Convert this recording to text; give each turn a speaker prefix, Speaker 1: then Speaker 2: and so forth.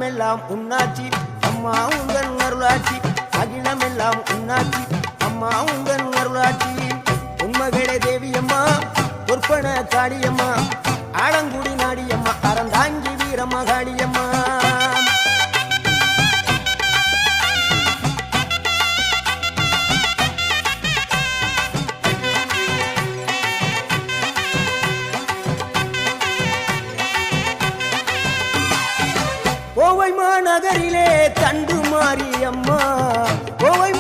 Speaker 1: அகிலமெல்லாம் உன்னாட்சி அம்மா உந்தன் அருளாட்சி அகிலமெல்லாம் உன்னாட்சி அம்மா உந்தன் அருளாட்சி உண்மகளே தேவியம்மா பொற்பன காளியம்மா ஆலங்குடி நாடியம்மா அறந்தாங்கி வீரம்மா காளியம்மா கோவை மாநகரிலே தண்டு மாரியம்மா கோவை